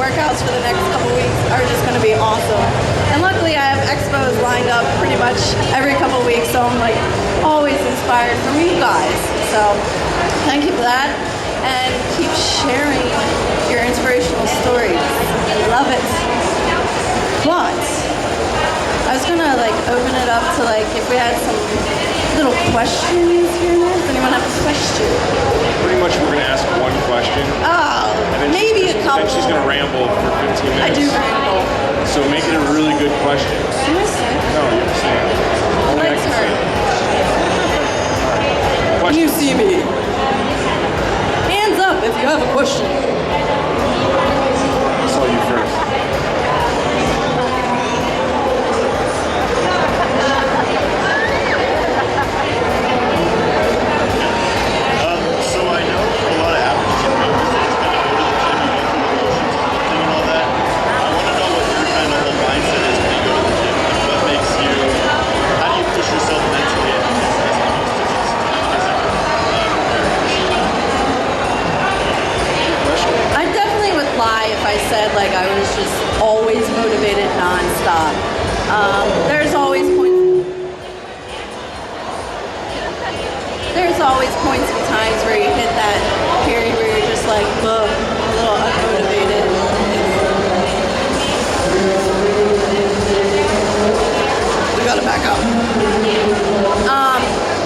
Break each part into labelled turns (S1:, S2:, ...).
S1: workouts for the next couple weeks are just going to be awesome. And luckily I have expos lined up pretty much every couple weeks, so I'm like always inspired from you guys. So thank you for that, and keep sharing your inspirational stories. I love it. But I was gonna like open it up to like if we had some little questions here. Does anyone have a question?
S2: Pretty much we're gonna ask one question.
S1: Oh, maybe a couple.
S2: Then she's gonna ramble for 15 minutes.
S1: I do ramble.
S2: So make it a really good question.
S1: Am I sick?
S2: No, you're saying. Only I
S1: Legs
S2: can
S1: hurt.
S2: say.
S1: Can you see me? Hands up if you have a question.
S2: I saw you first.
S3: So I know for a lot of athletes and coaches, they just kind of go to the gym, you go through the motions, lifting and all that. I want to know what your kind of whole mindset is when you go to the gym. Like what makes you, how do you push yourself mentally as opposed to just physical?
S1: I definitely would lie if I said like I was just always motivated nonstop. There's always points and times where you hit that period where you're just like, a little unmotivated. We gotta back up.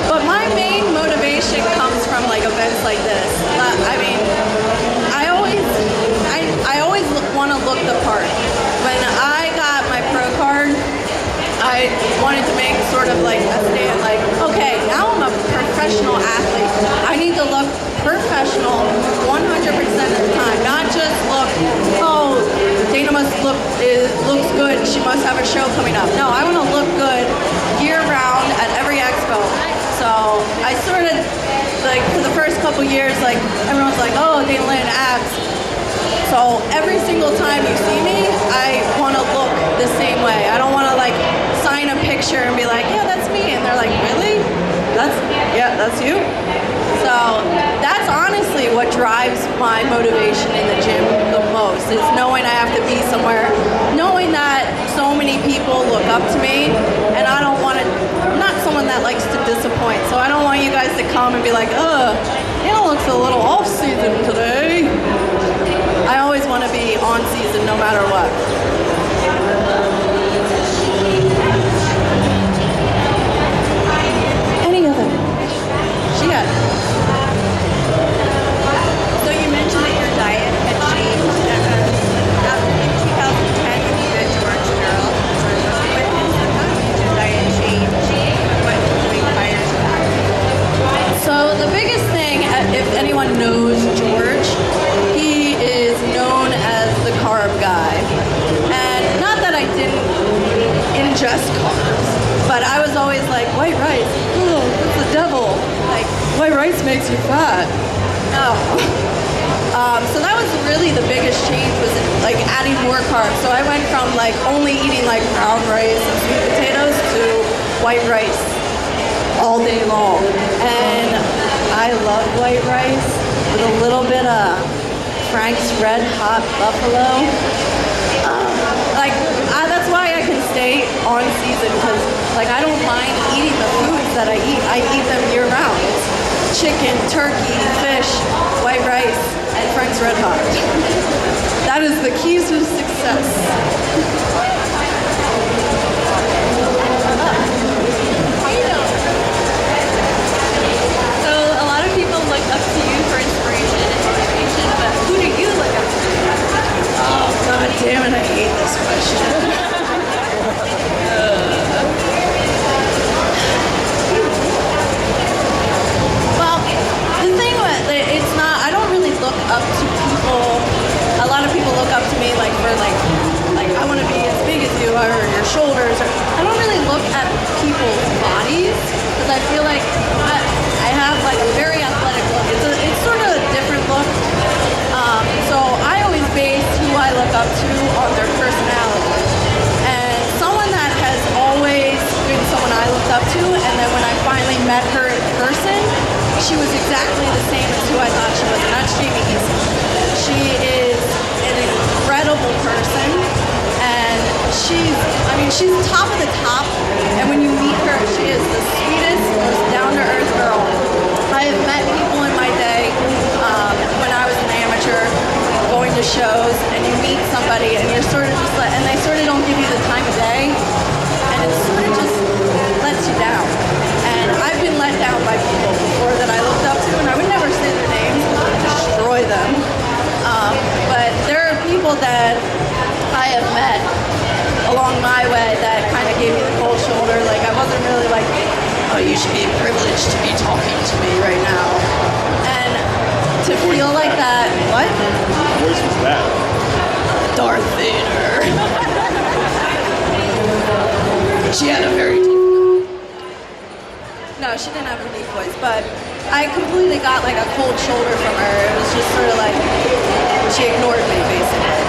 S1: But my main motivation comes from like events like this. I mean, I always want to look the part. When I got my pro card, I wanted to make sort of like a stand, like, okay, now I'm a professional athlete. I need to look professional 100% of the time, not just look, oh, Dana looks good, she must have a show coming up. No, I want to look good year round at every expo. So I sort of, like, for the first couple years, like, everyone's like, oh, Dana Linn, abs. So every single time you see me, I want to look the same way. I don't want to like sign a picture and be like, yeah, that's me. And they're like, really? That's you? So that's honestly what drives my motivation in the gym the most, is knowing I have to be somewhere, knowing that so many people look up to me, and I don't want to, I'm not someone that likes to disappoint. So I don't want you guys to come and be like, Dana looks a little off season today. I always want to be on season no matter what. Any other? She got it.
S4: So you mentioned that your diet had changed after 2010 when you met George Girl. But how did your diet change? What requires that?
S1: So the biggest thing, if anyone knows George, he is known as the carb guy. And not that I didn't ingest carbs, but I was always like, white rice, oh, it's the devil. Like, white rice makes you fat. No. So that was really the biggest change, was like adding more carbs. So I went from like only eating like brown rice and sweet potatoes to white rice all day long. And I love white rice with a little bit of Frank's Red Hot Buffalo. That's why I can stay on season, because like I don't mind eating the foods that I eat. I eat them year round. It's chicken, turkey, fish, white rice, and Frank's Red Hot. That is the keys to success.
S4: So a lot of people look up to you for inspiration and motivation, but who do you look up to?
S1: Oh, God damn it, I hate this question. Well, the thing with it's not, I don't really look up to people. A lot of people look she's top of the top, and when you meet her, she is the sweetest, most down-to-earth girl. I have met people in my day when I was an amateur, going to shows, and you meet somebody, and you're sort of just like, and they sort of don't give you the time of day, and it sort of just lets you down. And I've been let down by people before that I looked up to, and I would never say their names because I would destroy them. But there are people that I have met along my way that kind of gave me the cold shoulder. Like, I wasn't really like, oh, you should be privileged to be talking to me right now. And to feel like that, what?
S2: What voice was that?
S1: Darth Vader. She had a very deep voice. No, she didn't have a deep voice, but I completely got like a cold shoulder from her. It was just sort of like, she ignored me basically.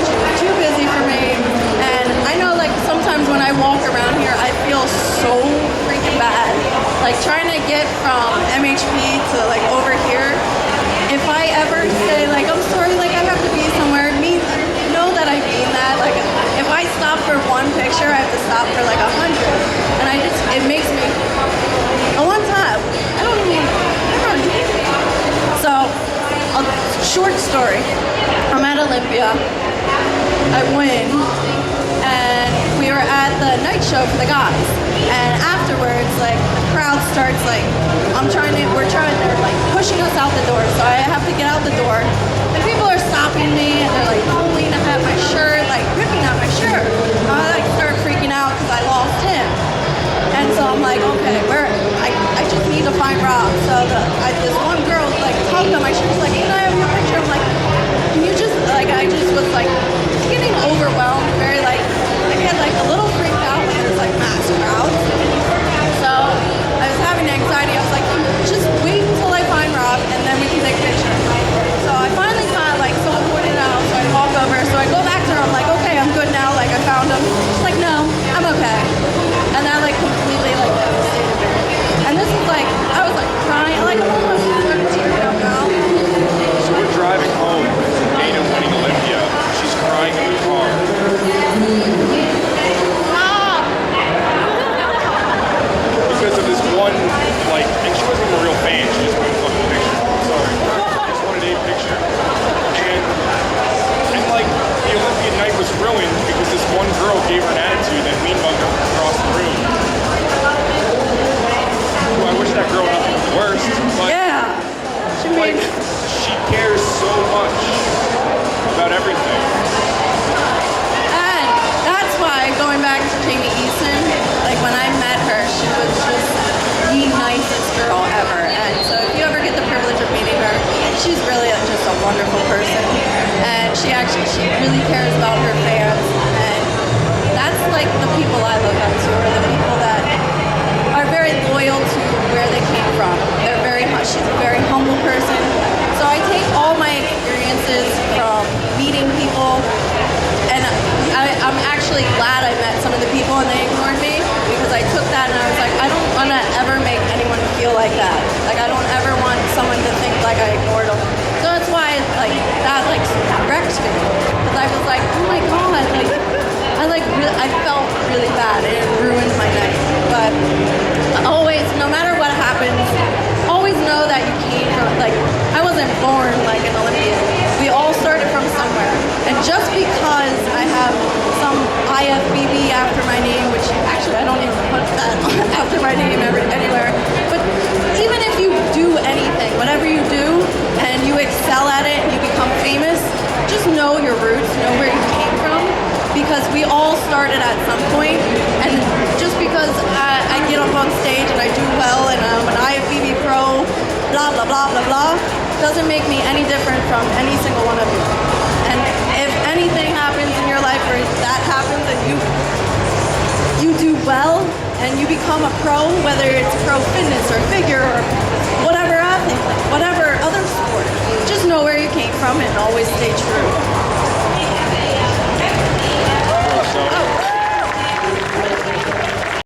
S1: She was too busy for me. And I know like sometimes when I walk around here, I feel so freaking bad. Like trying to get from MHP to like over here. If I ever say like, I'm sorry, like I have to be somewhere, know that I mean that. Like if I stop for one picture, I have to stop for like 100. And it makes me, one time, I don't even remember. So, a short story. I'm at Olympia. I win. And we were at the night show for the guys. And afterwards, like, the crowd starts like, they're like pushing us out the door. So I have to get out the door. And people are stopping me and they're like pulling at my shirt, like ripping out my shirt. I like start freaking out because I lost him. And so I'm like, okay, I just need to find Rob. So this one girl like tugged on my shirt. She's like, can I have your picture? I'm like, can you just like, I just was like getting overwhelmed, very like, I get like a little freaked out when there's like mass crowds. So I was having anxiety. I was like, just wait until I find Rob and then we can take pictures. So I finally got like someone pointed out. So I walk over. So I go back to her. I'm like, okay, I'm good now. Like I found him. She's like, no, I'm okay. And that like completely like devastated me. And this is like, I was like crying, like I'm almost starting to tear down now.
S2: So we're driving home from Dana winning Olympia. She's crying in the car. Because of this one, like, and she wasn't even a real fan, she just wanted a fucking picture. I'm sorry. She just wanted a picture. And like, the Olympian night was ruined because this one girl gave her an attitude that mean bugged her across the room. Well, I wish that girl nothing but the worst, but
S1: Yeah.
S2: like, she cares so much about everything.
S1: And that's why, going back to Jamie Easton, like when I met her, she was just the nicest girl ever. And so if you ever get the privilege of meeting her, she's really just a wonderful person. And she really cares about her fans. And that's like the people I look up to, or the people that are very loyal to where they came from. She's a very humble person. So I take all my experiences from meeting people, and I'm actually glad I met some of the people and they ignored me, because I took that and I was like, I don't want to ever make anyone feel like that. Like I don't ever want someone to think like I ignored them. So that's why like that like wrecked me, because I was like, oh my god, like I felt really bad. It ruined my night. But always, no matter what happens, always know that you came from, like, I wasn't born like an Olympian. We all started from somewhere. And just because I have some IFBB after my name, which actually I don't even put that after my name anywhere, but even if you do anything, whatever you do, and you excel at it and you become famous, just know your roots, know where you came from, because we all started at some point. And just because I get up on stage and I do well and I'm an IFBB pro, blah, blah, blah, blah, blah, doesn't make me any different from any single one of you. And if anything happens in your life or that happens and you do well and you become a pro, whether it's pro fitness or figure or whatever athlete, like whatever other sport, just know where you came from and always stay true.